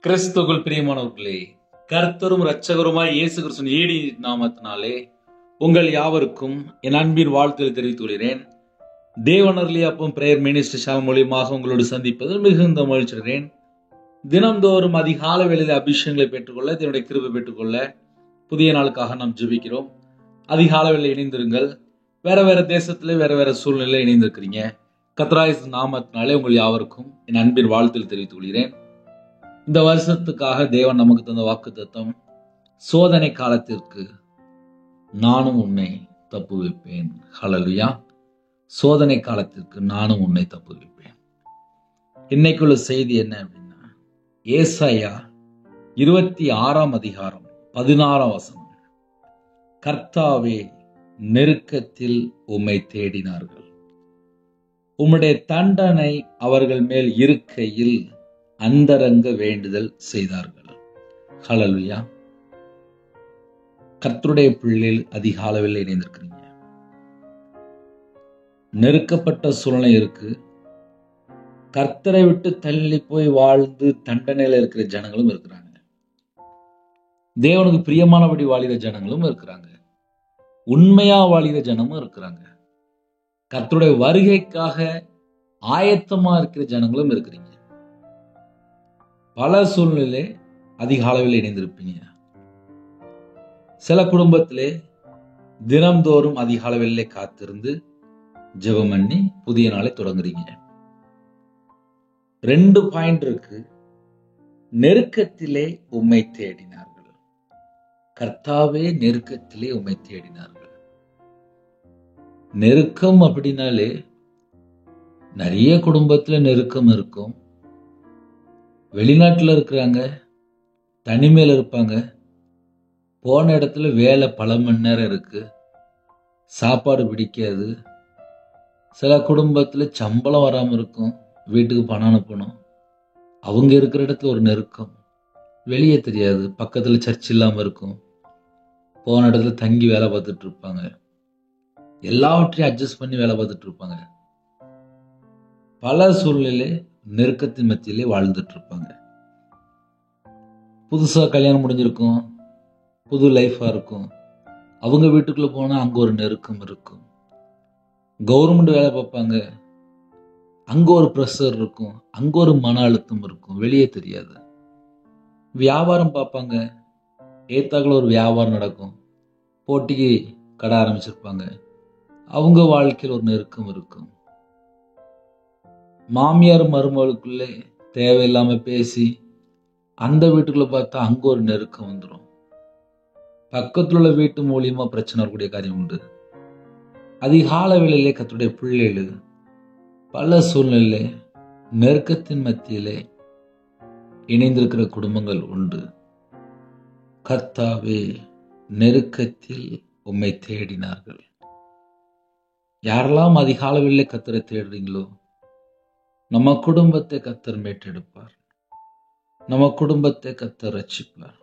கிறிஸ்துவுக்குள் பிரியமானவர்களே, கர்த்தரும் இரட்சகருமாய் இயேசு கிறிஸ்துவின் ஈடி நாமத்தினாலே உங்கள் யாவருக்கும் என் அன்பின் வாழ்த்துக்களை தெரிவித்துக் கொள்கிறேன். தேவனர்லி அப்பம் பிரேயர் மினிஸ்ட்ரி சேனல் மூலியமாக உங்களோடு சந்திப்பதில் மிகுந்த மகிழ்ச்சிகிறேன். தினம்தோறும் அதிகால வேளையில் அபிஷேகங்களை பெற்றுக்கொள்ள, இதனுடைய கிருபை பெற்றுக்கொள்ள புதிய நாளுக்காக நாம் ஜெபிக்கிறோம். அதிகால வேளையில் இணைந்திருங்கள். வேற தேசத்துல வேற சூழ்நிலையில இணைந்திருக்கிறீங்க. கர்த்தராகிய நாமத்தினாலே உங்கள் யாவருக்கும் என் அன்பின் வாழ்த்துக்களை தெரிவித்துக் கொள்கிறேன். இந்த வருஷத்துக்காக தேவன் நமக்கு தந்த வாக்குத்தத்தம், சோதனை காலத்திற்கு நானும் உன்னை தப்புவிப்பேன். ஹல்லேலூயா. சோதனை காலத்திற்கு நானும் உன்னை தப்புவிப்பேன். இன்னைக்குள்ள செய்தி என்ன அப்படின்னா, ஏசாயா 26 அதிகாரம் 16 வசனம். கர்த்தாவே, நெருக்கத்தில் உம்மை தேடினார்கள், உம்முடைய தண்டனை அவர்கள் மேல் இருக்கையில் அந்தரங்க வேண்டுதல் செய்தார்கள். ஹல்லேலூயா. கர்த்தருடைய பிள்ளையில் அதிக அளவில் இணைந்திருக்கிறீங்க. நெருக்கப்பட்ட சூழ்நிலை இருக்கு. கர்த்தரை விட்டு தள்ளி போய் வாழ்ந்து தண்டனையில இருக்கிற ஜனங்களும் இருக்கிறாங்க. தேவனுக்கு பிரியமானபடி வாழிற ஜனங்களும் இருக்கிறாங்க. உண்மையா வாழிற ஜனமும் இருக்கிறாங்க. கர்த்தருடைய வருகைக்காக ஆயத்தமா இருக்கிற ஜனங்களும் இருக்கிறீங்க. பல சூழ்நிலை அதிக அளவில் இணைந்திருப்பீங்க. சில குடும்பத்திலே தினம்தோறும் அதிக அளவிலே காத்திருந்து ஜெபம் பண்ணி புதிய நாளை தொடங்குறீங்க. 2 பாயிண்ட் இருக்கு. நெருக்கத்திலே உம்மை தேடினார்கள். கர்த்தாவே, நெருக்கத்திலே உம்மை தேடினார்கள். நெருக்கம் அப்படின்னாலே நிறைய குடும்பத்துல நெருக்கம் இருக்கும். வெளிநாட்டுல இருக்கிறாங்க, தனிமையில இருப்பாங்க. போன இடத்துல வேலை பல மணி நேரம் இருக்கு, சாப்பாடு பிடிக்காது. சில குடும்பத்துல சம்பளம் வராம இருக்கும், வீட்டுக்கு பணம் அனுப்பணும். அவங்க இருக்கிற இடத்துல ஒரு நெருக்கம், வெளியே தெரியாது. பக்கத்துல சர்ச் இல்லாம இருக்கும், போன இடத்துல தங்கி வேலை பார்த்துட்டு இருப்பாங்க. எல்லாவற்றையும் அட்ஜஸ்ட் பண்ணி வேலை பார்த்துட்டு இருப்பாங்க. பல சூழ்நிலை நெருக்கத்தின் மத்தியிலே வாழ்ந்துட்டு இருப்பாங்க. புதுசா கல்யாணம் முடிஞ்சிருக்கும், புது லைஃபா இருக்கும். அவங்க வீட்டுக்குள்ள போனா அங்க ஒரு நெருக்கம் இருக்கும். கவர்மெண்ட் வேலை பார்ப்பாங்க, அங்க ஒரு ப்ரெஷர் இருக்கும், அங்க ஒரு மன அழுத்தம் இருக்கும், வெளியே தெரியாது. வியாபாரம் பார்ப்பாங்க, ஏத்தாக்குல ஒரு வியாபாரம் நடக்கும், போட்டிக்கு கடை ஆரம்பிச்சிருப்பாங்க, அவங்க வாழ்க்கையில் ஒரு நெருக்கம் இருக்கும். மாமியார் மருமகளுக்குள்ளே தேவையில்லாம பேசி அந்த வீட்டுக்குள்ள பார்த்தா அங்க ஒரு நெருக்கம் வந்துடும். பக்கத்துல உள்ள வீட்டு மூலியமா பிரச்சனை வரக்கூடிய காரியம் உண்டு. அதிகால வேளையிலே கர்த்தருடைய பிள்ளைகள் பல சூழ்நிலை நெருக்கத்தின் மத்தியிலே இணைந்திருக்கிற குடும்பங்கள் உண்டு. கர்த்தாவே, நெருக்கத்தில் உம்மை தேடினார்கள். யாரெல்லாம் அதிகால வேளையிலே கர்த்தரை தேடுறீங்களோ, நம்ம குடும்பத்தை கர்த்தர் மீட்டெடுப்பார். நம்ம குடும்பத்தை கர்த்தர் ரட்சிப்பார்.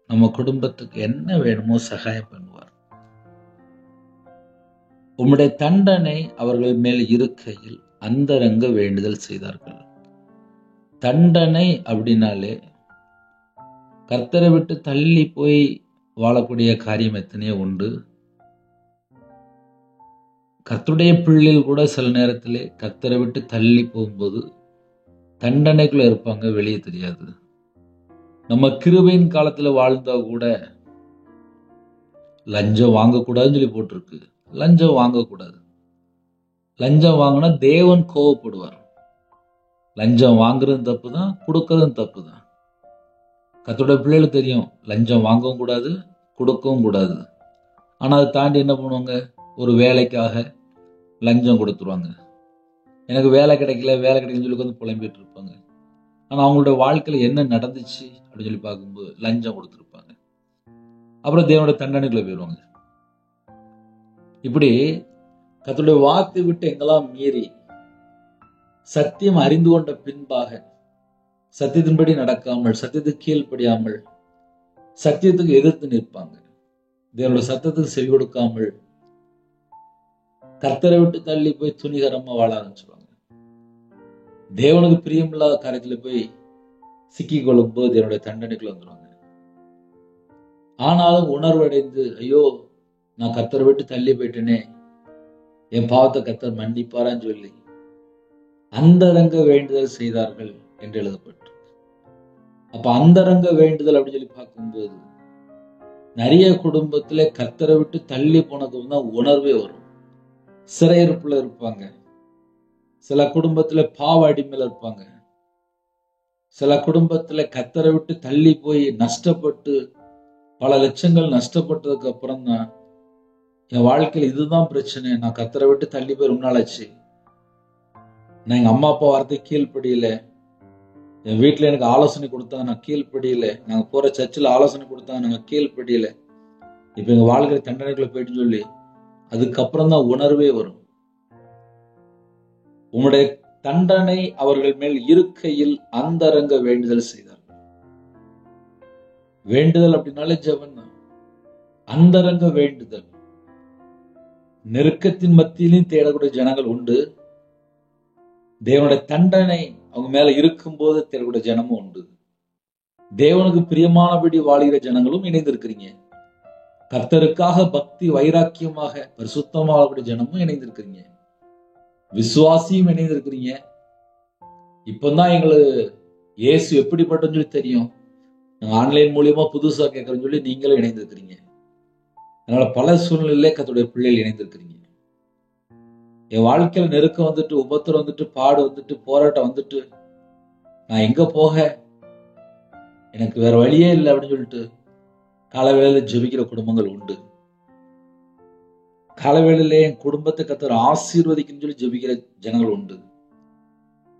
நம்ம குடும்பத்துக்கு என்ன வேணுமோ சகாயம் பண்ணுவார். உம்முடைய தண்டனை அவர்கள் மேல் இருக்கையில் அந்தரங்க வேண்டுதல் செய்தார்கள். தண்டனை அப்படின்னாலே கர்த்தரை விட்டு தள்ளி போய் வாழக்கூடிய காரியம் எத்தனையோ உண்டு. கர்த்தருடைய பிள்ளைகள் கூட சில நேரத்திலே கர்த்தரை விட்டு தள்ளி போகும்போது தண்டனைக்குள்ள இருப்பாங்க, வெளியே தெரியாது. நம்ம கிருபையின் காலத்துல வாழ்ந்தா கூட லஞ்சம் வாங்கக்கூடாதுன்னு சொல்லி போட்டிருக்கு. லஞ்சம் வாங்கக்கூடாது. லஞ்சம் வாங்கினா தேவன் கோவப்படுவார். லஞ்சம் வாங்குறதும் தப்பு தான், கொடுக்கறதும் தப்பு தான். கர்த்தருடைய பிள்ளைகளுக்கு தெரியும், லஞ்சம் வாங்கவும் கூடாது, கொடுக்கவும் கூடாது. ஆனா அதை தாண்டி என்ன பண்ணுவாங்க, ஒரு வேலைக்காக லஞ்சம் கொடுத்துருவாங்க. எனக்கு வேலை கிடைக்குன்னு சொல்லி வந்து புலம்பிட்டு இருப்பாங்க. ஆனா அவங்களோட வாழ்க்கையில என்ன நடந்துச்சு அப்படின்னு சொல்லி பார்க்கும்போது லஞ்சம் கொடுத்துருப்பாங்க. அப்புறம் தேவனுடைய தண்டனைக்குள்ள போயிடுவாங்க. இப்படி கர்த்தருடைய வார்த்தை விட்டு எங்கெல்லாம் மீறி சத்தியம் அறிந்து கொண்ட பின்பாக சத்தியத்தின்படி நடக்காமல், சத்தியத்துக்கு கீழ்ப்படியாமல், சத்தியத்துக்கு எதிர்த்து நிற்பாங்க. தேவனுடைய சத்தத்துக்கு செவி கொடுக்காமல் கர்த்தரை விட்டு தள்ளி போய் துணிகரமா வாழ ஆரம்பிச்சுவாங்க. தேவனுக்கு பிரியமில்லாத காரியத்துல போய் சிக்கிக் கொள்ளும் போது என்னுடைய தண்டனைக்குள்ள வந்துருவாங்க. ஆனாலும் உணர்வடைந்து, ஐயோ நான் கர்த்தரை விட்டு தள்ளி போயிட்டேனே, என் பாவத்தை கர்த்தர் மன்னிப்பாரான்னு சொல்லி அந்தரங்க வேண்டுதல் செய்தார்கள் என்று எழுதப்பட்டு. அப்ப அந்தரங்க வேண்டுதல் அப்படின்னு சொல்லி பார்க்கும்போது நிறைய குடும்பத்துல கர்த்தரை விட்டு தள்ளி போனதுக்கு தான் உணர்வே வரும். சிறையிருப்புல இருப்பாங்க, சில குடும்பத்துல பாவ அடிமையில இருப்பாங்க, சில குடும்பத்துல கர்த்தரை விட்டு தள்ளி போய் நஷ்டப்பட்டு பல லட்சங்கள் நஷ்டப்பட்டதுக்கு அப்புறம் தான் என் வாழ்க்கையில் இதுதான் பிரச்சனை, நான் கர்த்தரை விட்டு தள்ளி போய் ரொம்ப நாள் ஆச்சு, நான் எங்க அம்மா அப்பா வார்த்தை கீழ்ப்படியில, என் வீட்டுல எனக்கு ஆலோசனை கொடுத்தாங்க நான் கீழ்ப்படியில, நாங்க போற சர்ச்சில் ஆலோசனை கொடுத்தாங்க நாங்க கீழ்ப்படியில, இப்ப எங்க வாழ்க்கை தண்டனைக்குள்ள போயிட்டு சொல்லி அதுக்கப்புறம் தான் உணர்வே வரும். உம்முடைய தண்டனை அவர்கள் மேல் இருக்கையில் அந்தரங்க வேண்டுதல் செய்தார்கள். வேண்டுதல் அப்படின்னாலே ஜெபம் தான். அந்தரங்க வேண்டுதல். நெருக்கத்தின் மத்தியிலும் தேடக்கூடிய ஜனங்கள் உண்டு, தேவனுடைய தண்டனை அவங்க மேல இருக்கும் போது தேடக்கூடிய ஜனமும் உண்டு. தேவனுக்கு பிரியமானபடி வாழ்கிற ஜனங்களும் இணைந்திருக்கிறீங்க. கர்த்தருக்காக பக்தி வைராக்கியமாக பரிசுத்தமாக வாழக்கூடிய ஜனமும் இணைந்திருக்கிறீங்க. விசுவாசியும் இணைந்திருக்கிறீங்க. இப்பதான் எங்களுக்கு இயேசு எப்படிப்பட்டன்னு சொல்லி தெரியும், நாங்க ஆன்லைன் மூலியமா புதுசா கேட்கறோம்னு சொல்லி நீங்களும் இணைந்திருக்கிறீங்க. அதனால பல சூழ்நிலையிலே கர்த்தருடைய பிள்ளைகள் இணைந்திருக்கிறீங்க. என் வாழ்க்கையில நெருக்கம் வந்துட்டு, உபத்திரம் வந்துட்டு, பாடு வந்துட்டு, போராட்டம் வந்துட்டு, நான் எங்க போக, எனக்கு வேற வழியே இல்லை அப்படின்னு சொல்லிட்டு காலவேளையில ஜெபிக்கிற குடும்பங்கள் உண்டு. காலவேளையில என் குடும்பத்தை கர்த்தர் ஆசீர்வதிக்கணும்னு சொல்லி ஜெபிக்கிற ஜனங்கள் உண்டு.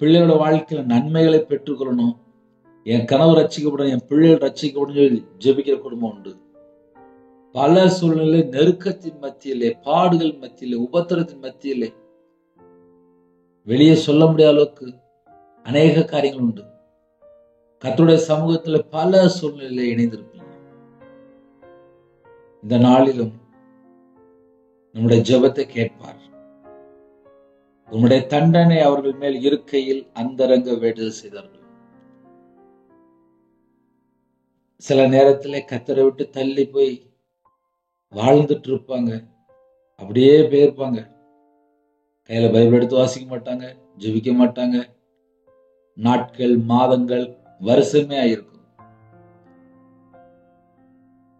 பிள்ளைகளோட வாழ்க்கையில நன்மைகளை பெற்றுக்கொள்ளணும், என் கனவு ரட்சிக்கப்படணும், என் பிள்ளைகள் ரட்சிக்கப்படணும் சொல்லி ஜெபிக்கிற குடும்பம் உண்டு. பல சூழ்நிலை நெருக்கத்தின் மத்தியிலே, பாடுகள் மத்தியிலே, உபத்திரத்தின் மத்தியிலே வெளியே சொல்ல முடியாத அளவுக்கு அநேக காரியங்கள் உண்டு. கர்த்தருடைய சமூகத்துல பல சூழ்நிலையில இணைந்திருப்பீங்க. இந்த நாளிலும் நம்முடைய ஜெபத்தை கேட்பார். உம்முடைய தண்டனை அவர்கள் மேல் இருக்கையில் அந்தரங்க வேண்டுதல் செய்தார்கள். சில நேரத்திலே கர்த்தரை விட்டு தள்ளி போய் வாழ்ந்துட்டு இருப்பாங்க, அப்படியே போயிருப்பாங்க. கையில பைபிள் எடுத்து வாசிக்க மாட்டாங்க, ஜெபிக்க மாட்டாங்க. நாட்கள், மாதங்கள், வருஷமே ஆயிருக்கும்.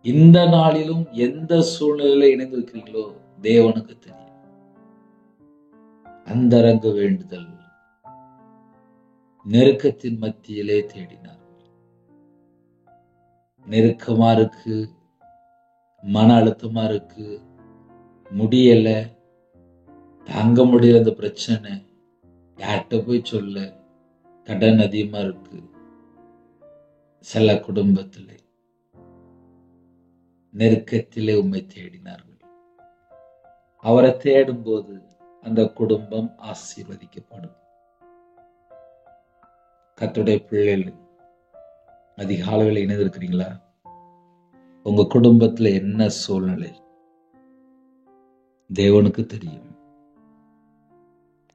இந்த நாளிலும் எந்த சூழ்நிலையில இணைந்திருக்கிறீங்களோ தேவனுக்கு தெரியும். அந்தரங்க வேண்டுதல். நெருக்கத்தின் மத்தியிலே தேடினார். நெருக்கமா இருக்கு, மன அழுத்தமா இருக்கு, முடியல, தாங்க முடியல அந்த பிரச்சனை, யார்கிட்ட போய் சொல்ல, கடன் அதிகமா இருக்கு. சில குடும்பத்திலே நெருக்கத்திலே உம்மை தேடினார்கள். அவரை தேடும் போது அந்த குடும்பம் ஆசீர்வதிக்கப்படும். கர்த்தருடைய பிள்ளைகள் அதிகாலையில் இணைந்திருக்கிறீங்களா? உங்க குடும்பத்துல என்ன சூழ்நிலை தேவனுக்கு தெரியும்.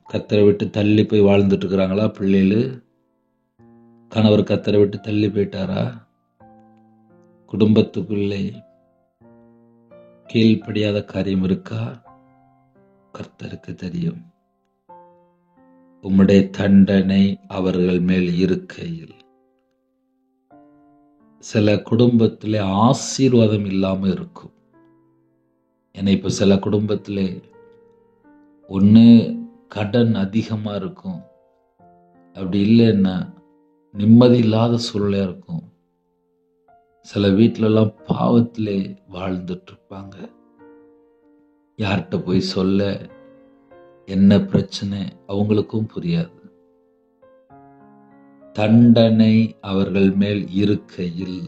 கர்த்தரை விட்டு தள்ளி போய் வாழ்ந்துட்டு இருக்கிறாங்களா பிள்ளைகள்? கணவர் கர்த்தரை விட்டு தள்ளி போயிட்டாரா? குடும்பத்துக்குள்ளே கீழ்ப்படியாத காரியம் இருக்கா? கர்த்தருக்கு தெரியும். உம்முடைய தண்டனை அவர்கள் மேல் இருக்கையில். சில குடும்பத்திலே ஆசீர்வாதம் இல்லாம இருக்கும். ஏன்னா இப்ப சில குடும்பத்திலே ஒண்ணு கடன் அதிகமா இருக்கும், அப்படி இல்லைன்னா நிம்மதி இல்லாத சூழ்நிலையா இருக்கும். சில வீட்டுல எல்லாம் பாவத்திலே வாழ்ந்துட்டு இருப்பாங்க. யார்கிட்ட போய் சொல்ல, என்ன பிரச்சனை அவங்களுக்கும் புரியாது. தண்டனை அவர்கள் மேல் இருக்கையில்.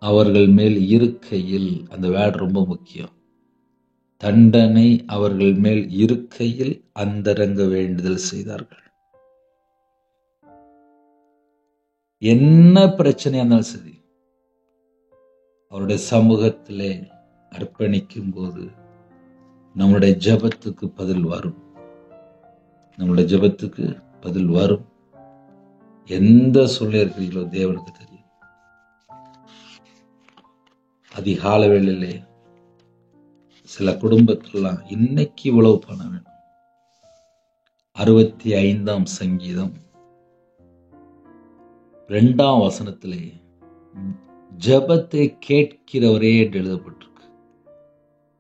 அவர்கள் மேல் இருக்கையில், அந்த வேர்டு ரொம்ப முக்கியம். தண்டனை அவர்கள் மேல் இருக்கையில் அந்தரங்க வேண்டுதல் செய்தார்கள். என்ன பிரச்சனையா இருந்தாலும் சரி, அவருடைய சமூகத்திலே அர்ப்பணிக்கும் போது நம்முடைய ஜெபத்துக்கு பதில் வரும். நம்முடைய ஜெபத்துக்கு பதில் வரும். எந்த சூழ்நிலை இருக்கிறீங்களோ தேவனுக்கு தெரியும். அதிகால வேளையிலே சில குடும்பத்திலாம் இன்னைக்கு இவ்வளவு பணம் வேணும். 65ஆம் சங்கீதம் 2ஆம் வசனத்திலே ஜெபத்தை கேட்கிறவரே என்று எழுதப்பட்டிருக்கு.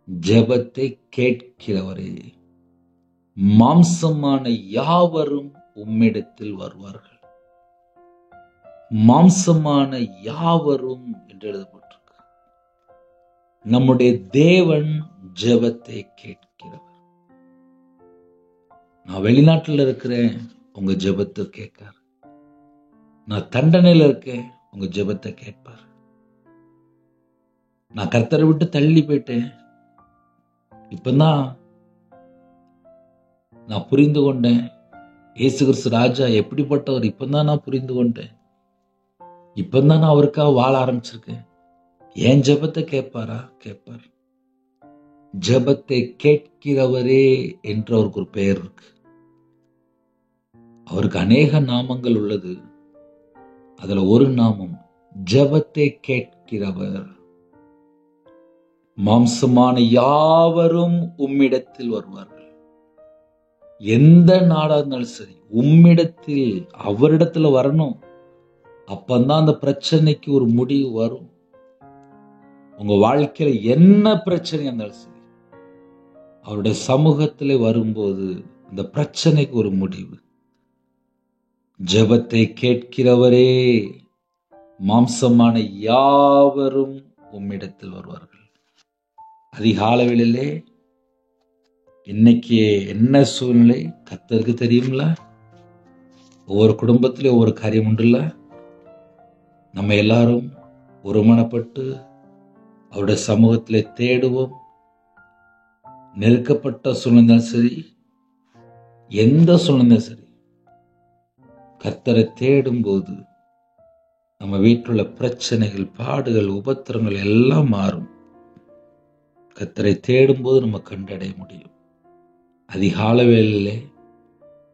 ஜெபத்தை கேட்கிறவரே, மாம்சமான யாவரும் உம்மிடத்தில் வருவார்கள். மாம்சமான யாவரும் என்று எழுதப்பட்டிருக்கு. நம்முடைய தேவன் ஜெபத்தை கேட்கிறவர். நான் வெளிநாட்டில் இருக்கிறேன், உங்க ஜெபத்தை கேட்கார். நான் தண்டனையில் இருக்கேன், உங்க ஜெபத்தை கேட்பார். நான் கர்த்தரை விட்டு தள்ளி போயிட்டேன், இப்பதான் நான் புரிந்து கொண்டேன் இயேசு கிறிஸ்து ராஜா எப்படிப்பட்டவர். இப்பதான் நான் புரிந்து கொண்டேன். இப்பதான் நான் அவருக்காக வாழ ஆரம்பிச்சிருக்கேன். என் ஜெபத்தை கேட்பாரா? கேட்பார். ஜெபத்தை கேட்கிறவரே என்று அவருக்கு ஒரு பெயர் இருக்கு. அவருக்கு அநேக நாமங்கள் உள்ளது. அதுல ஒரு நாமம் ஜெபத்தை கேட்கிறவர். மாம்சமான யாவரும் உம்மிடத்தில் வருவார்கள். எந்த நாடா இருந்தாலும் சரி, உம்மிடத்தில், அவரிடத்துல வரணும். அப்பந்தான் அந்த பிரச்சனைக்கு ஒரு முடிவு வரும். உங்க வாழ்க்கையில என்ன பிரச்சனை இருந்தாலும் சரி, அவருடைய சமூகத்திலே வரும்போது அந்த பிரச்சனைக்கு ஒரு முடிவு. ஜெபத்தை கேட்கிறவரே, மாம்சமான யாவரும் உம்மிடத்தில் வருவார்கள். அதிகாலையிலே இன்னைக்கு என்ன சூழ்நிலை கர்த்தருக்கு தெரியுங்களா? ஒவ்வொரு குடும்பத்திலும் ஒவ்வொரு காரியம் உண்டுல்ல. நம்ம எல்லாரும் ஒருமனப்பட்டு அவருடைய சமூகத்திலே தேடுவோம். நெருக்கப்பட்ட சூழ்நிலை சரி, எந்த சூழ்நிலை சரி, கர்த்தரை தேடும் போது நம்ம வீட்டில் உள்ள பிரச்சனைகள், பாடுகள், உபத்திரங்கள் எல்லாம் மாறும். கர்த்தரை தேடும் போது நம்ம கண்டடைய முடியும். அதிகால வேளையிலே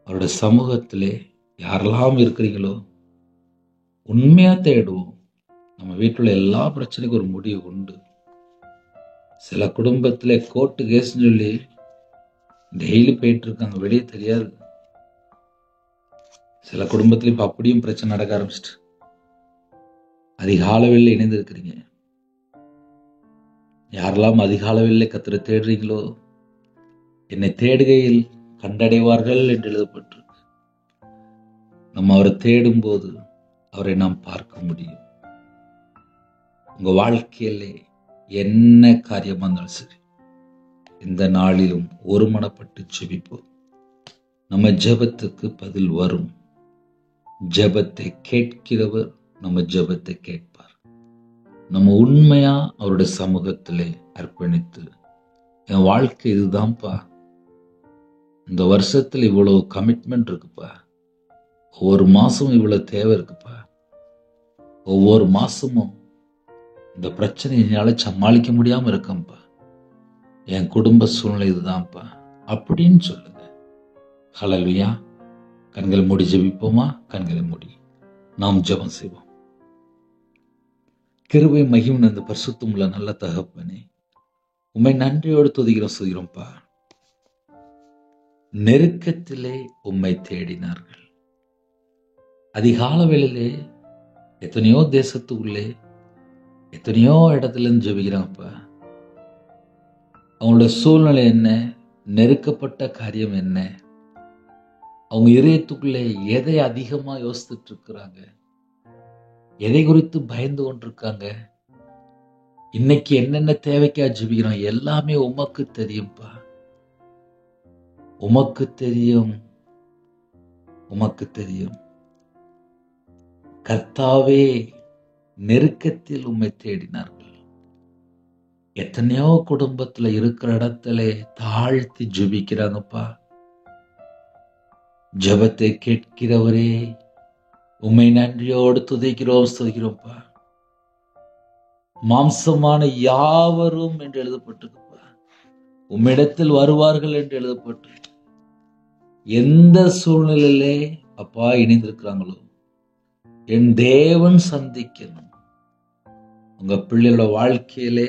அவருடைய சமூகத்திலே யாரெல்லாம் இருக்கிறீங்களோ உண்மையா தேடுவோம். நம்ம வீட்டில் எல்லா பிரச்சனைக்கும் ஒரு முடிவு உண்டு. சில குடும்பத்திலே கோர்ட்டு கேஸ்ன்னு சொல்லி டெய்லி போயிட்டு இருக்காங்க, வெளியே தெரியாது. சில குடும்பத்துல இப்ப அப்படியும் பிரச்சனை நடக்க ஆரம்பிச்சிட்டு. அதிகாலவில் இணைந்து இருக்கிறீங்க. யாரெல்லாம் அதிகாலவில் கர்த்தரை தேடுறீங்களோ, என்னை தேடுகையில் கண்டடைவார்கள் என்று எழுதப்பட்டிருக்கு. நம்ம அவரை தேடும் போது அவரை நாம் பார்க்க முடியும். உங்க வாழ்க்கையிலே என்ன காரியமா இருந்தாலும் சரி, இந்த நாளிலும் ஒருமனப்பட்டு ஜெபிப்போம். நம்ம ஜெபத்துக்கு பதில் வரும். ஜெபத்தை கேட்கிறவர் நம்ம ஜெபத்தை கேட்பார். நம்ம உண்மையா அவருடைய சமூகத்திலே அர்ப்பணித்து, என் வாழ்க்கை இதுதான்ப்பா, இந்த வருஷத்துல இவ்வளவு கமிட்மெண்ட் இருக்குப்பா, ஒவ்வொரு மாசமும் இவ்வளவு தேவை இருக்குப்பா, ஒவ்வொரு மாசமும் இந்த பிரச்சனை என்னால சமாளிக்க முடியாம இருக்கேன்ப்பா, என் குடும்ப சூழ்நிலை இதுதான்ப்பா அப்படின்னு சொல்லுங்க. ஹல்லேலூயா. கண்களை மூடி ஜெபிப்போமா? கண்களை மூடி நாம் ஜெபம் செய்வோம். கிருபை மகிமை இந்த பரிசுத்தம் உள்ள நல்ல தகப்பனே, உம்மை நன்றியோடு துதிக்கிறோம்ப்பா. நெருக்கத்திலே உம்மை தேடினார்கள். அதிகால வேளையிலே எத்தனையோ தேசத்துக்குள்ளே எத்தனையோ இடத்துல இருந்து ஜெபிக்கிறாங்கப்பா. அவங்களோட சூழ்நிலை என்ன, நெருக்கப்பட்ட காரியம் என்ன, அவங்க இதயத்துக்குள்ளே எதை அதிகமா யோசித்துட்டு இருக்கிறாங்க, எதை குறித்து பயந்து கொண்டிருக்காங்க, இன்னைக்கு என்னென்ன தேவைக்கா ஜெபிக்கிறாங்க, எல்லாமே உமக்கு தெரியும்பா. உமக்கு தெரியும், உமக்கு தெரியும். கர்த்தாவே, நெருக்கத்தில் உம்மை தேடினார்கள். எத்தனையோ குடும்பத்துல இருக்கிற இடத்துல தாழ்த்தி ஜெபிக்கிறாங்கப்பா. ஜெபத்தை கேட்கிறவரே, உம்மை நன்றியோடு துதிக்கிறோம், ஸ்துதிக்கிறோம்ப்பா. மாம்சமான யாவரும் என்று எழுதப்பட்டிருக்குப்பா, உம்மிடத்தில் வருவார்கள் என்று எழுதப்பட்டு, எந்த சூழ்நிலையிலே அப்பா இணைந்திருக்கிறாங்களோ என் தேவன் சந்திக்கணும். உங்க பிள்ளைகளோட வாழ்க்கையிலே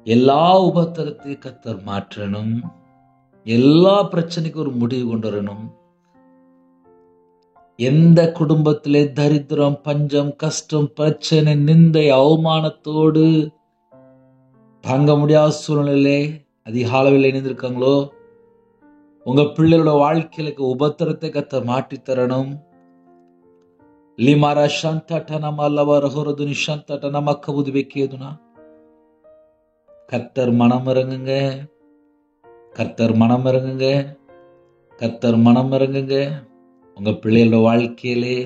எல்லா உபத்திரத்தையும் கர்த்தர் மாற்றணும். எல்லா பிரச்சனைக்கும் ஒரு முடிவு கொண்டு வரணும். எந்த குடும்பத்திலே தரித்திரம், பஞ்சம், கஷ்டம், பிரச்சனை, நிந்தை, அவமானத்தோடு தாங்க முடியாத சூழ்நிலையிலே அதிக அளவில் இணைந்திருக்காங்களோ, உங்க பிள்ளைகளோட வாழ்க்கையிலுக்கு உபத்திரத்தை கர்த்தர் மாற்றி தரணும். லிமாரா சந்தட்டனமா லவரஹொரதுனி சந்தட்டனமா கபுதுபெக்கேதுனா. கர்த்தர் மனம் இறங்குங்க, கர்த்தர் மனம் இறங்குங்க, கர்த்தர் மனம் இறங்குங்க. உங்க பிள்ளைகளோட வாழ்க்கையிலே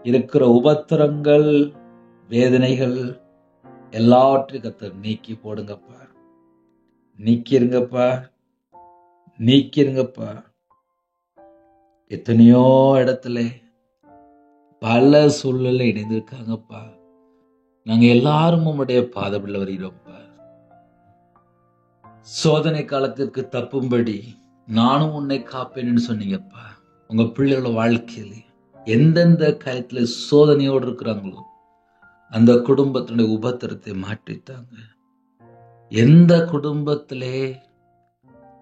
இருக்கிற உபத்திரங்கள், வேதனைகள் எல்லாவற்றையும் கர்த்தர் நீக்கி போடுங்கப்பா. நீக்கிருங்கப்பா, நீக்கிருங்கப்பா. எத்தனையோ இடத்துல பல சூழ்நிலை இணைந்திருக்காங்கப்பா. நாங்க எல்லாரும் உம்முடைய பாதபில் வருகிறோம்ப்பா. சோதனை காலத்திற்கு தப்பும்படி நானும் உன்னை காப்பேன்னு சொன்னீங்கப்பா. உங்க பிள்ளைகளோட வாழ்க்கையில எந்தெந்த காலத்துல சோதனையோடு இருக்கிறாங்களோ அந்த குடும்பத்தினுடைய உபத்திரத்தை மாற்றித்தாங்க. எந்த குடும்பத்திலே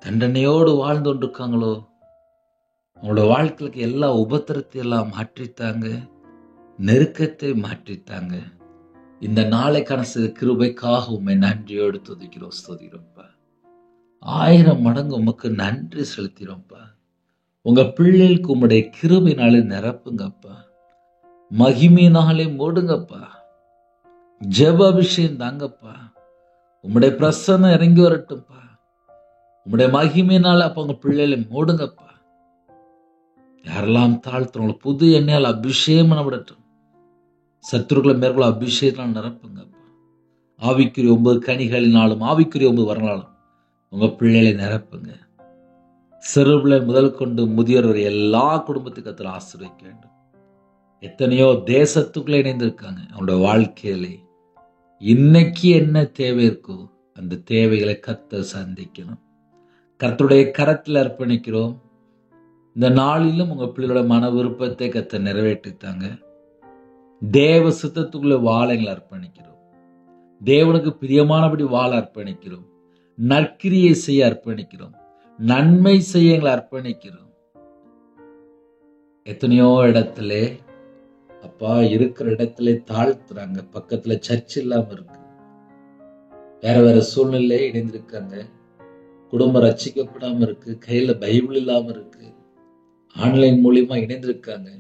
தண்டனையோடு வாழ்ந்து கொண்டிருக்காங்களோ அவங்களோட வாழ்க்கைக்கு எல்லா உபத்திரத்தை எல்லாம் மாற்றித்தாங்க, நெருக்கத்தை மாற்றித்தாங்க. இந்த நாளைக்கான சில கிருபைக்காக உண்மை நன்றியோடு துதிக்கிறோம், ஸ்தோத்திரம்ப்பா. 1000 மடங்கு உமக்கு நன்றி செலுத்திரோம்ப்பா. உங்க பிள்ளைகளுக்கு உம்முடைய கிருபையினாலே நிரப்புங்கப்பா, மகிமையினாலே மூடுங்கப்பா, ஜெப அபிஷேகம் தாங்கப்பா. உம்முடைய பிரசன்னம் இறங்கி வரட்டும்பா. உம்முடைய மகிமையினால அப்ப உங்க பிள்ளைகளை மூடுங்கப்பா. யாரெல்லாம் தாழ்த்துறவங்களோ புது எண்ணெயால் அபிஷேகம் பண்ணப்படட்டும். சத்துருக்களை மேற்கொள்ள அபிஷேகத்தால் நிரப்புங்கப்பா. ஆவிக்குரிய 9 கனிகளினாலும் ஆவிக்குரிய 9 வரலாலும் உங்க பிள்ளைகளை நிரப்புங்க. சிறுபிள்ளை முதல் கொண்டு முதியோர் வரை எல்லா குடும்பத்துக்கு கர்த்தர் ஆசீர்வதிக்க வேண்டும். எத்தனையோ தேசத்துக்குள்ள இணைந்திருக்காங்க. அவங்களோட வாழ்க்கையிலே இன்னைக்கு என்ன தேவை இருக்கோ அந்த தேவைகளை கர்த்தர் சந்திக்கணும். கர்த்தருடைய கரத்தில் அர்ப்பணிக்கிறோம். இந்த நாளிலும் உங்க பிள்ளையோட மன விருப்பத்தை கர்த்தர் நிறைவேற்றித்தாங்க. தேவ சித்தத்துக்குள்ள வாழ எங்களை அர்ப்பணிக்கிறோம். தேவனுக்கு பிரியமானபடி வாழ அர்ப்பணிக்கிறோம். நற்கிரியை செய்ய அர்ப்பணிக்கிறோம். நன்மை செய்ய எங்களை அர்ப்பணிக்கிறோம். எத்தனையோ இடத்துல அப்பா இருக்கிற இடத்துல தாழ்த்துறாங்க. பக்கத்துல சர்ச் இல்லாம இருக்கு. வேற வேற சூழ்நிலை இணைந்திருக்காங்க. குடும்பம் ரட்சிக்கப்படாம இருக்கு. கையில பைபிள் இல்லாம இருக்கு. ஆன்லைன் மூலியமா இணைந்திருக்காங்க.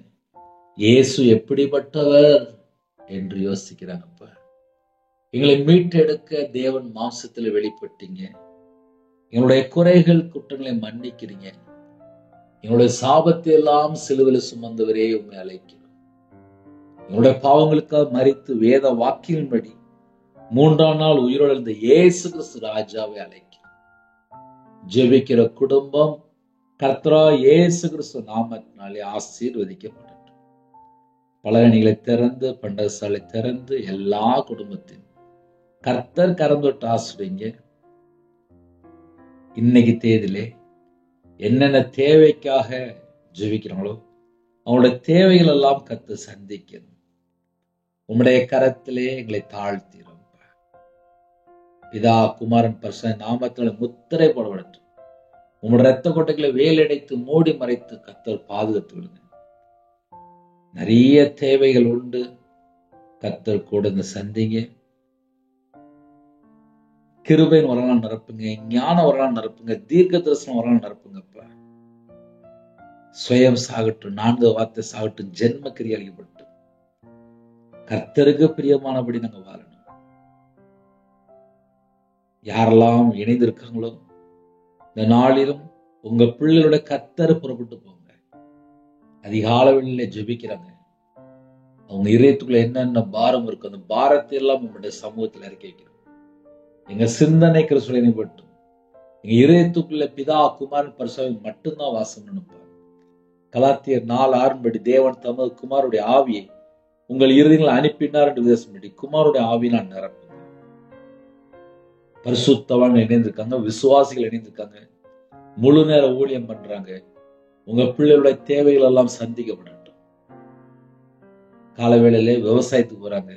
இயேசு எப்படிப்பட்டவர் என்று யோசிக்கிறாங்கப்பா. எங்களை மீட்டெடுக்க தேவன் மாம்சத்துல வெளிப்பட்டீங்க. எங்களுடைய குறைகள் குற்றங்களை மன்னிக்கிறீங்க. எங்களுடைய சாபத்தை எல்லாம் சிலுவையில் சுமந்தவரே உண்மை அழைக்கிறோம். எங்களுடைய பாவங்களுக்காக மரித்து வேத வாக்கின்படி 3ஆம் நாள் உயிரோடு இருந்த இயேசு கிறிஸ்து ராஜாவை அழைக்கிறோம். ஜெபிக்கிற குடும்பம் கர்த்தரா இயேசு கிறிஸ்து நாமத்தினாலே ஆசீர்வதிக்கப்படட்டும். பலகணிகளை திறந்து, பண்டகசாலை திறந்து எல்லா குடும்பத்தையும் கர்த்தர் கரந்தொட்டு ஆசிரியங்க. இன்னைக்கு தேதியிலே என்னென்ன தேவைக்காக ஜெபிக்கிறாங்களோ அவங்களோட தேவைகள் எல்லாம் கர்த்தர் சந்திக்கணும். உம்முடைய கரத்திலே எங்களை தாழ்த்திரும். பிதா குமாரன் பரிசுத்த நாமத்தினால முத்திரை போடப்படட்டும். உங்களுடைய ரத்த கொட்டைகளை வேலடைத்து மூடி மறைத்து கர்த்தர் பாதுகாத்து விடுங்க. நிறைய தேவைகள் உண்டு. கர்த்தர் கூட சந்திங்க. கிருபையின் வரலாம் நிரப்புங்க. ஞான வரலாம் நிரப்புங்க. தீர்க்க தரிசனம் வரலாம் நிரப்புங்கப்பா. சுயம் சாகட்டும். 4 வார்த்தை சாகட்டும். ஜென்ம கிரியை அளிக்கப்பட்டும். கர்த்தருக்கு பிரியமானபடி நாங்க வாழணும். யாரெல்லாம் இணைந்திருக்காங்களோ இந்த நாளிலும் உங்க பிள்ளைகளோட கர்த்தர் புறப்பட்டு போங்க. அதிகாலையில ஜெபிக்கிறாங்க. அவங்க இதயத்துக்குள்ள என்னென்ன பாரம் இருக்கு அந்த பாரத்தை எல்லாம் உங்களுடைய சமூகத்தில் இறக்கி வைக்கிறோம். எங்க சிந்தனை கிறிஸ்துவின்பட்டும் எங்க இதயத்துக்குள்ள பிதா குமாரன் பரிசுத்தம் மட்டும்தான் வாசம் நினைப்பார். கலாத்தியர் 4:6 தேவன் தமது குமாருடைய ஆவியை உங்கள் இருதயங்களை அனுப்பினார் என்று விதேசம் குமாருடைய ஆவியினால் நிரப்புங்க. பரிசுத்தவான்கள் இணைந்திருக்காங்க. விசுவாசிகள் இணைந்திருக்காங்க. முழு நேர ஊழியம் பண்றாங்க. உங்க பிள்ளைகளுடைய தேவைகள் எல்லாம் சந்திக்கப்படட்டும். காலவேளையில விவசாயத்துக்கு போறாங்க,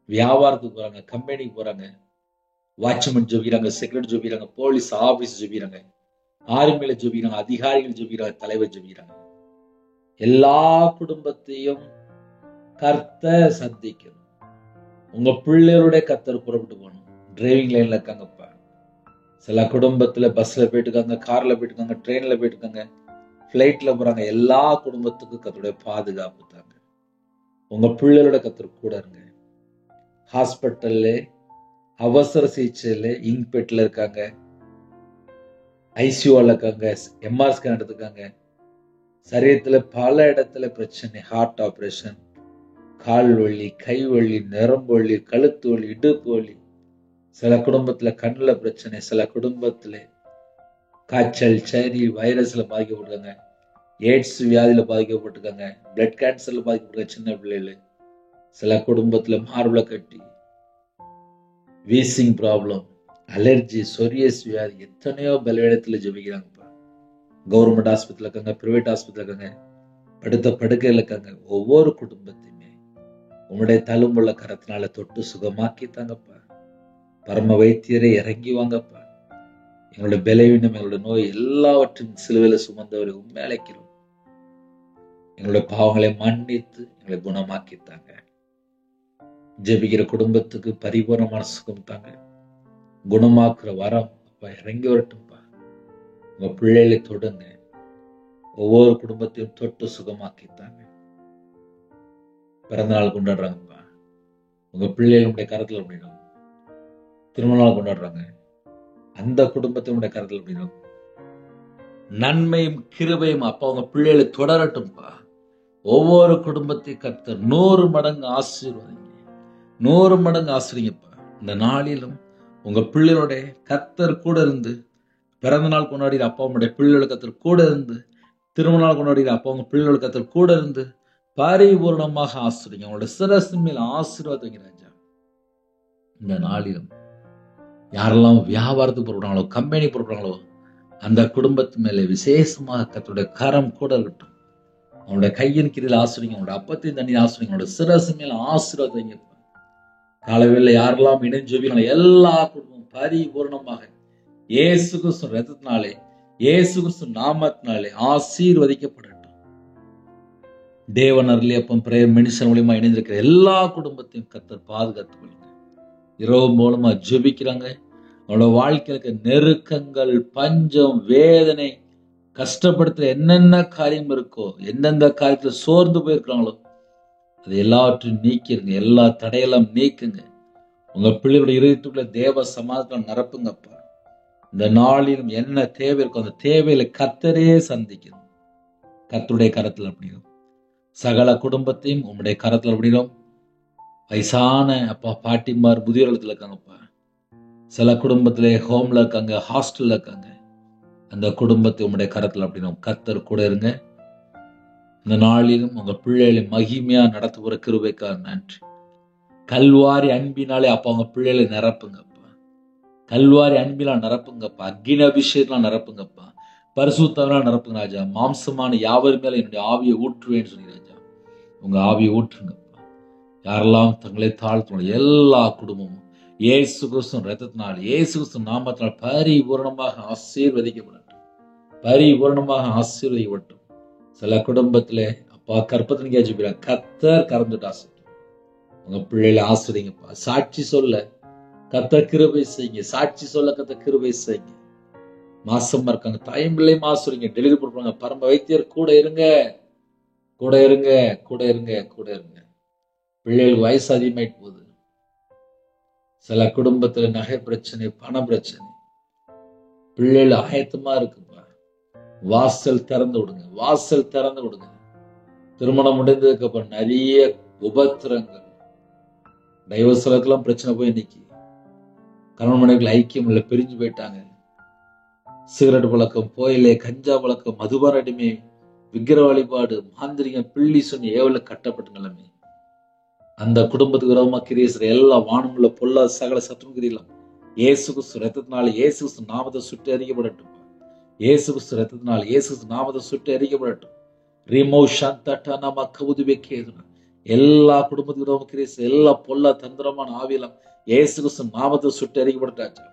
வியாபாரத்துக்கு போறாங்க, கம்பெனிக்கு போறாங்க, வாட்ச்மேன் ஜெபிக்கிறாங்க, செக்ரட்டரி ஜெபிக்கிறாங்க, போலீஸ் ஆபீஸ் ஜெபிக்கிறாங்க, ஆர்மியில ஜெபிக்கிறாங்க, அதிகாரிகள் ஜெபிக்கிறாங்க, தலைவர் ஜெபிக்கிறாங்க. எல்லா குடும்பத்தையும் கர்த்தர் சந்திக்கணும். உங்க பிள்ளைகளுடைய கர்த்தர் புறப்பட்டு போகணும். டிரைவிங் லைன்ல இருக்காங்கப்பா. சில குடும்பத்துல பஸ்ல போயிட்டு இருக்காங்க, கார்ல போயிட்டு இருக்காங்க, ட்ரெயின்ல போயிட்டு இருக்காங்க, பிளைட்ல போறாங்க. எல்லா குடும்பத்துக்கும் கர்த்தருடைய பாதுகாப்பு தாங்க. உங்க பிள்ளைகளோட கர்த்தர் கூட இருங்க. ஹாஸ்பிட்டல்ல அவசர சிகிச்சையில இன்பெட்ல இருக்காங்க, ஐசியூல இருக்காங்க, எம்ஆர் ஸ்கேன் எடுத்துக்காங்க. சரீரத்துல பல இடத்துல பிரச்சனை, ஹார்ட் ஆபரேஷன், கால் வலி, கை வலி, நரம்பு வலி, கழுத்து வலி, இடுப்பு வலி. சில குடும்பத்துல கண்ணுல பிரச்சனை, சில குடும்பத்துல காய்ச்சல், சளி, வைரஸ்ல பாதிக்கப்பட்டிருக்காங்க, எய்ட்ஸ் வியாதியில பாதிக்கப்பட்டிருக்காங்க, பிளட் கேன்சர்ல பாதிக்கப்பட்டிருக்காங்க சின்ன பிள்ளைகள். சில குடும்பத்துல மார்புல கட்டி, வீசிங் ப்ராப்ளம், அலர்ஜி, சொரியஸ் வியாதி. எத்தனையோ பலவீனத்துல ஜெபிக்கிறாங்கப்பா. கவர்மெண்ட் ஆஸ்பத்திரியில் இருக்காங்க, பிரைவேட் ஆஸ்பத்திரியில் இருக்காங்க, படுத்த படுக்கையில் இருக்காங்க. ஒவ்வொரு குடும்பத்தையுமே உங்களுடைய தழும்புள்ள கரத்தினால தொட்டு சுகமாக்கி தாங்கப்பா. பரம வைத்தியரை இறங்கி வாங்கப்பா. எங்களுடைய பலவீனம், எங்களுடைய நோய் எல்லாவற்றையும் சிலுவையில சுமந்தவரை உண்மை அழைக்கிறோம். எங்களுடைய பாவங்களை மன்னித்து எங்களை குணமாக்கித்தாங்க. ஜெபிக்கிற குடும்பத்துக்கு பரிபூர்ணமான சுகம் தாங்க. குணமாக்குற வரம் அப்பா இறங்கி வரட்டும்பா. உங்க பிள்ளைகளை தொடுங்க. ஒவ்வொரு குடும்பத்தையும் தொட்டு சுகமாக்கித்தாங்க. பிறந்த நாள் கொண்டாடுறாங்கப்பா. உங்க பிள்ளைகளுடைய கருத்துல அப்படின்னா திருமண நாள் கொண்டாடுறாங்க. அந்த குடும்பத்தினுடைய கருத்துல அப்படின்னா நன்மையும் கிருபையும் அப்பா உங்க பிள்ளைகளை தொடரட்டும்பா. ஒவ்வொரு குடும்பத்தையும் கர்த்தர் 100 மடங்கு ஆசீர்வதிங்க, 100 மடங்கு ஆசீர்வதிங்கப்பா. இந்த நாளிலும் உங்க பிள்ளைகளுடைய கர்த்தர் கூட இருந்து, பிறந்த நாள் கொண்டாடிற அப்பா உங்களுடைய பிள்ளைகளுடைய கர்த்தர் கூட இருந்து, திருமண நாள் கொண்டாடிற அப்பா உங்க பிள்ளைகளுடைய கர்த்தர் கூட இருந்து பரிபூர்ணமாக ஆசீர்வதிங்க. உங்களுடைய சிரசின் மேல் ஆசீர்வாதம் ராஜா. இந்த நாளிலும் யாரெல்லாம் வியாபாரத்துக்கு போறாங்களோ, கம்பெனி போறாங்களோ, அந்த குடும்பத்து மேலே விசேஷமாக கர்த்தருடைய கரம் கூட இருக்கட்டும். அவனுடைய கையின் கீழில் ஆசீர்வதிங்க. அவனுடைய அப்பத்தின் தண்ணி ஆசீர்வதிங்க. அவனுடைய சிரசு மேல ஆசீர்வாதம். காலவேளை யாரெல்லாம் இணைஞ்சு ஜெபிக்கிறாங்களோ எல்லா குடும்பமும் பரிபூர்ணமாக இயேசு கிறிஸ்து ரத்தத்தினாலே, இயேசு கிறிஸ்து நாமத்தினாலே ஆசீர்வதிக்கப்படட்டும். தேவன் அருளியப்பம் பிரேயர் மினிஸ்டர் மூலமா இணைந்திருக்கிற எல்லா குடும்பத்தையும் கர்த்தர் பாதுகாத்துக் கொள்ளுங்க. இரவு மூலமா ஜெபிக்கிறாங்க. அவனோட வாழ்க்கையில நெருக்கங்கள், பஞ்சம், வேதனை, கஷ்டப்படுத்துற என்னென்ன காரியம் இருக்கோ, எந்தெந்த காரியத்துல சோர்ந்து போயிருக்கிறாங்களோ அது எல்லாவற்றையும் நீக்கிருங்க. எல்லா தடையெல்லாம் நீக்குங்க. உங்க பிள்ளைகளுடைய இருதயத்துக்குள்ள தேவ சமாதானம் நிரப்புங்கப்பா. இந்த நாளிலும் என்ன தேவை இருக்கோ அந்த தேவையில கர்த்தரே சந்திக்கணும். கர்த்தருடைய கரத்துல அப்படிடும். சகல குடும்பத்தையும் உங்களுடைய கரத்துல அப்படிடும். வயசான அப்பா பாட்டிமார் முதியோரத்துல இருக்காங்கப்பா. சில குடும்பத்திலே ஹோம்ல இருக்காங்க, ஹாஸ்டல்ல இருக்காங்க. அந்த குடும்பத்தை உங்களுடைய கரத்துல அப்படிடும். கர்த்தர் கூட இருங்க. இந்த நாளிலும் உங்க பிள்ளைகளை மகிமையா நடத்துகிற கிருபைக்காக நன்றி. கல்வாரி அன்பினாலே அப்பா உங்க பிள்ளைகளை நிரப்புங்கப்பா. கல்வாரி அன்பினால் நிரப்புங்கப்பா. அக்கினி அபிஷேகத்தினால் நிரப்புங்கப்பா. பரிசுத்தவனால் நிரப்புங்க ராஜா. மாம்சமான யாவர் மேல என்னுடைய ஆவியை ஊற்றுவேன்னு சொல்லி ராஜா. உங்க ஆவியை ஊற்றுங்கப்பா. யாரெல்லாம் தங்களை தாழ்த்தணும் எல்லா குடும்பமும் இயேசு கிறிஸ்து ரத்தத்தினால், இயேசு கிறிஸ்து நாமத்தினால் பரிபூர்ணமாக ஆசீர்வதிக்கப்படட்டும். பரிபூர்ணமாக ஆசீர்வதிக்கப்படட்டும். சில குடும்பத்துல அப்பா கற்பத்தின் கேட்கிறாங்க, கர்த்தர் கறந்துட்டு ஆசை. உங்க பிள்ளைகளை ஆசிரியங்கப்பா. சாட்சி சொல்ல கர்த்தர் கிருபை செய்யுங்க. சாட்சி சொல்ல கர்த்தர் கிருபை செய்யுங்க. மாசமா இருக்காங்க, தாயும் பிள்ளையும் ஆசிரியங்க. டெலிவரி கொடுப்பாங்க. பரம வைத்தியர் கூட இருங்க, கூட இருங்க, கூட இருங்க, கூட இருங்க. பிள்ளைகளுக்கு வயசு அதிகமாயிட்டு போகுது. சில குடும்பத்துல நகை பிரச்சனை, பண பிரச்சனை. பிள்ளைகள் ஆயத்தமா இருக்குப்பா. வாசல் திறந்து விடுங்க, வாசல் திறந்து விடுங்க. திருமணம் முடிந்ததுக்கு அப்புறம் நிறைய உபத்திரங்கள், டைவர்ஸ்லாம் பிரச்சனை போய் இன்னைக்கு கணவன் மனைவிகள் ஐக்கியம் இல்லை, பிரிஞ்சு போயிட்டாங்க. சிகரெட் பழக்கம், போயிலே, கஞ்சா பழக்கம், மதுபான அடிமை, விக்கிர வழிபாடு, மாந்திரிகம், பிள்ளி சொன்னி ஏவல கட்டப்பட்ட நிலைமை. அந்த குடும்பத்துக்கு விரோதமா கிரியை செய்ற எல்லா வானமுள்ள பொல்லா சகல சத்துருக்கிறீங்களும் இயேசு கிறிஸ்து ரத்தத்தினால, இயேசு கிறிஸ்து நாமத்தை சுட்டு அறிக்கப்படட்டும். இயேசு கிறிஸ்து ரத்தத்தினால, இயேசு கிறிஸ்து நாமத்தை சுட்டு அறிக்கப்படட்டும். ரிமோ சந்தட்டா நமக்கு உதவிக்கேதுனா எல்லா குடும்பத்துக்கு கிறிஸ்து எல்லா பொல்ல தந்திரமான ஆவியெல்லாம் இயேசு கிறிஸ்து நாமத்தை சுட்டு அறிக்கப்படுத்தாச்சு.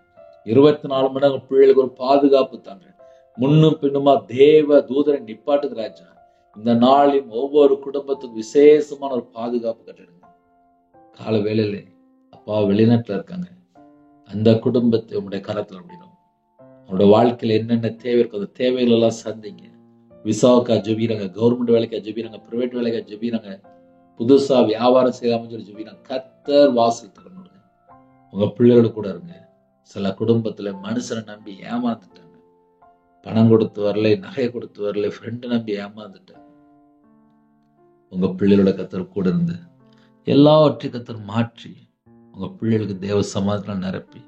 24 மணி நேரம் பிள்ளைகளுக்கு ஒரு பாதுகாப்பு தாங்க. முன்னும் பின்னுமா தேவ தூதரை நிப்பாட்டுகிறாச்சா. இந்த நாளில் ஒவ்வொரு குடும்பத்துக்கும் விசேஷமான ஒரு பாதுகாப்பு கட்டிடுங்க. கால வேளையில அப்பா வெளிநாட்டுல இருக்காங்க, அந்த குடும்பத்தை உங்களுடைய கரத்துல அப்படின்னும் அவருடைய வாழ்க்கையில என்னென்ன தேவை இருக்கோ அந்த தேவைகள் எல்லாம் சந்திங்க. விசாவுக்கா ஜெபிறாங்க, கவர்மெண்ட் வேலைக்கா ஜெபிறாங்க, பிரைவேட் வேலைக்கா ஜெபிறாங்க, புதுசா வியாபாரம் செய்யாம சொல்லி ஜெபிறாங்க. கர்த்தர் வாசல் திறந்துடுங்க. உங்க பிள்ளைகளோட கூட இருங்க. சில குடும்பத்துல மனுஷனை நம்பி ஏமாந்துட்டாங்க, பணம் கொடுத்து வரல, நகை கொடுத்து வரல, ஃப்ரெண்டு நம்பி ஏமாந்துட்டாங்க. உங்க பிள்ளைகளோட கர்த்தர் கூட இருந்து எல்லாவற்றையும் கர்த்தர் மாற்றி உங்க பிள்ளைகளுக்கு தேவ சமாதானம் நிரப்பி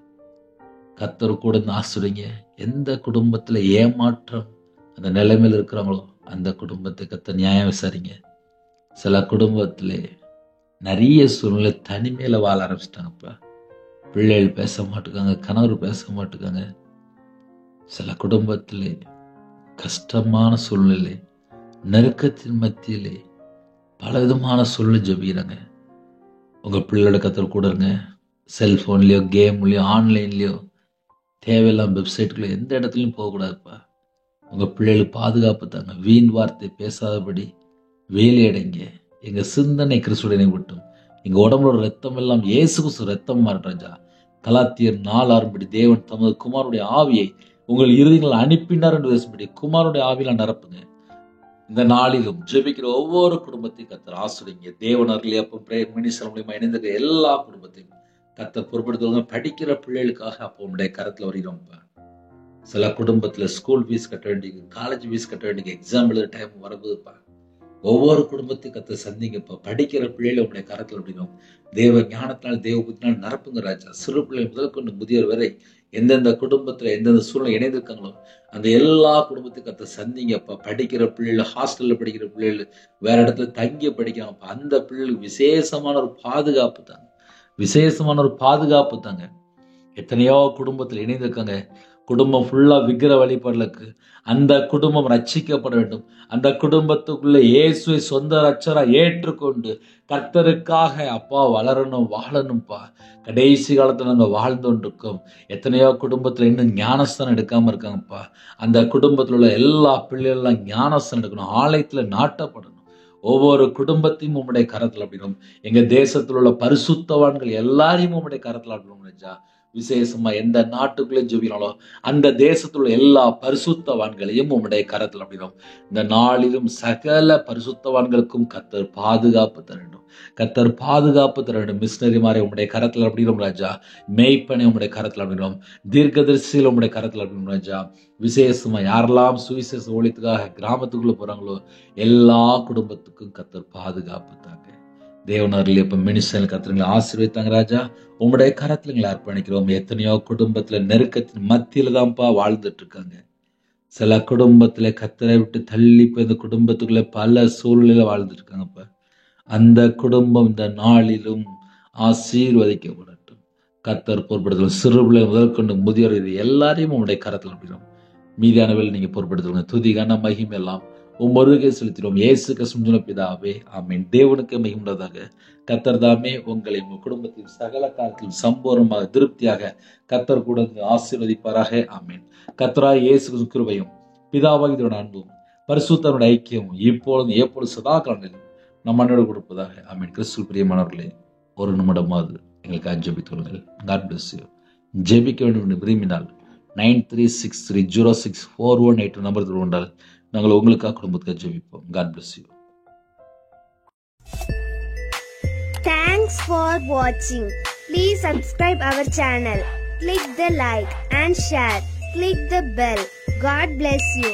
கர்த்தர் கூட இருந்து ஆசிரியங்க. எந்த குடும்பத்துல ஏமாற்றம் அந்த நிலைமையில் இருக்கிறாங்களோ அந்த குடும்பத்தை கர்த்தர் நியாயம் விசாரிங்க. சில குடும்பத்துல நிறைய சூழ்நிலை தனிமையில வாழ ஆரம்பிச்சிட்டாங்கப்பா. பிள்ளைகள் பேச மாட்டுக்காங்க, கணவர் பேச மாட்டுக்காங்க. சில குடும்பத்திலே கஷ்டமான சூழ்நிலை, நெருக்கத்தின் மத்தியிலே பலவிதமான சூழ்நிலை ஜெபிக்கிறாங்க. உங்க பிள்ளையோட கர்த்தர் கூட இருங்க. செல்போன்லயோ கேம்லயோ ஆன்லைன்லயோ தேவையில்லாம வெப்சைட்டுக்குள்ள எந்த இடத்துலையும் போகக்கூடாதுப்பா. உங்க பிள்ளைகளுக்கு பாதுகாப்பு தாங்க. வீண் வார்த்தை பேசாதபடி வேலையடைங்க. எங்க சிந்தனை கிறிஸ்துடைய விட்டும் எங்க உடம்புல ரத்தம் எல்லாம் இயேசு கிறிஸ்து ரத்தம் மாறாஜா. கலாத்தியர் 4:6 தேவன் தமது குமாரனுடைய ஆவியை உங்கள் இருதயங்கள் அனுப்பினார் என்று பேசும்படி குமாரனுடைய ஆவியில நிரப்புங்க. இந்த நாளிலும் ஜெபிக்கிற ஒவ்வொரு குடும்பத்தையும் கர்த்தர் ஆசிரியங்க. தேவன் அருளி அப்போ பிரேயர் மினிஸ்டர் மூலியமா இணைந்திருக்கிற எல்லா குடும்பத்தையும் கர்த்தர் பொறுப்படுத்துவாங்க. படிக்கிற பிள்ளைகளுக்காக அப்போ உங்களுடைய கரத்துல வருகிறோம்ப்பா. சில குடும்பத்துல ஸ்கூல் ஃபீஸ் கட்ட வேண்டிய, காலேஜ் ஃபீஸ் கட்ட வேண்டிய, எக்ஸாம் எழுத டைம் வரப்போகுதுப்பா. ஒவ்வொரு குடும்பத்தையும் கர்த்தர் சந்திங்கப்பா. படிக்கிற பிள்ளைகளை உங்களுடைய கரத்துல அப்படிங்கும். தேவ ஞானத்தினால் தேவ புத்தினால் நிரப்புங்க ராஜா. சிறு பிள்ளை முதல் கொண்டு முதியோர் வரை எந்தெந்த குடும்பத்துல எந்தெந்த சூழ்நிலை இணைந்திருக்காங்களோ அந்த எல்லா குடும்பத்தையும் கர்த்தர் சந்திங்கப்பா. படிக்கிற பிள்ளைகள், ஹாஸ்டல்ல படிக்கிற பிள்ளைகள், வேற இடத்துல தங்கி படிக்கிறாங்கப்பா. அந்த பிள்ளைகளுக்கு விசேஷமான ஒரு பாதுகாப்பு தாங்க, விசேஷமான ஒரு பாதுகாப்பு தாங்க. எத்தனையோ குடும்பத்தில் இணைந்திருக்காங்க. குடும்பம் ஃபுல்லா விக்கிர வழிபாடுகளுக்கு அந்த குடும்பம் ரட்சிக்கப்பட வேண்டும். அந்த குடும்பத்துக்குள்ள இயேசுவை சொந்த ரட்சரா ஏற்றுக்கொண்டு கர்த்தருக்காக அப்பா வளரணும், வாழணும்ப்பா. கடைசி காலத்துல நாங்க வாழ்ந்து கொண்டிருக்கோம். எத்தனையோ குடும்பத்துல இன்னும் ஞானஸ்தானம் எடுக்காம இருக்காங்கப்பா. அந்த குடும்பத்துல உள்ள எல்லா பிள்ளைகளும் ஞானஸ்தானம் எடுக்கணும், ஆலயத்துல நாட்டப்படணும். ஒவ்வொரு குடும்பத்தையும் உம்முடைய கரத்துல அப்படின்னும் எங்க தேசத்துல உள்ள பரிசுத்தவான்கள் எல்லாரையும் உம்முடைய கரத்துல அப்படின்னும் நினைச்சா. விசேஷமா எந்த நாட்டுக்குள்ளே ஜெபினாலும் அந்த தேசத்துல எல்லா பரிசுத்தவான்களையும் உம்முடைய கரத்தில் அப்படின்னும். இந்த நாளிலும் சகல பரிசுத்தவான்களுக்கும் கர்த்தர் பாதுகாப்பு தர வேண்டும், கர்த்தர் பாதுகாப்பு தர வேண்டும். மிஷினரிமாரை உம்முடைய கரத்தில் அப்படின்னும் ராஜா. மேய்ப்பனை உம்முடைய கரத்தில் அப்படின்னும். தீர்க்கதரிசியில் உம்முடைய கரத்தில் அப்படின்னும் ராஜா. விசேஷமா யாரெல்லாம் சுவிசேஷ ஒழித்துக்காக கிராமத்துக்குள்ள போறாங்களோ எல்லா குடும்பத்துக்கும் கர்த்தர் பாதுகாப்பு தாங்க. தேவனர்கள் இப்ப மினிஸ்டர் கர்த்தர்களை ஆசீர்வதித்தாங்க ராஜா. உங்களுடைய கரத்துல அர்ப்பணிக்கிறோம். எத்தனையோ குடும்பத்துல நெருக்கத்தின் மத்தியில தான்ப்பா வாழ்ந்துட்டு இருக்காங்க. சில குடும்பத்துல கர்த்தரை விட்டு தள்ளி போய் இந்த குடும்பத்துக்குள்ள பல சூழ்நிலையில வாழ்ந்துட்டு இருக்காங்கப்பா. அந்த குடும்பம் இந்த நாளிலும் ஆசீர்வதிக்கப்படட்டும். கர்த்தர் பொறுப்படுத்தணும். சிறு பிள்ளை முதல் கொண்டு முதியோர் எல்லாரையும் உங்களுடைய கரத்துல அப்படின்னும். மீதியானவர்கள் நீங்க பொறுப்படுத்துவீங்க. துதி கன மகிமை எல்லாம் உம்மருகே செலுத்தினோம். இயேசு கிறிஸ்து பிதாவே ஆமென். தேவனுக்கு மகிமையாக கர்த்தர் தாமே உங்களை உங்கள் குடும்பத்தில் சகல காலத்திலும் சம்பூர்ணமாக திருப்தியாக கர்த்தர் கூட ஆசீர்வதிப்பாராக. ஆமென். கர்த்தராகிய இயேசு கிறிஸ்து கிருபையும் பிதாவாகிய அன்பும் பரிசுத்தருடைய ஐக்கியமும் இப்பொழுது எப்பொழுது சதா காலங்களிலும் நம் மன்னோடு கொடுப்பதாக. ஆமென். கிறிஸ்து பிரியமானவர்களே, ஒரு நிமிடமாவது எங்களுக்கு ஜெபித்துள்ளுங்கள். God bless you. ஜெபிக்க வேண்டும் என்று விரும்பினால் 9363064182 நம்பர் கொண்டால் நாங்கள் உங்களுக்காக குடும்பத்துக்கு ஜெபிப்போம். God bless you. Thanks for watching. Please subscribe our channel. Click the like and share. Click the bell. God bless you.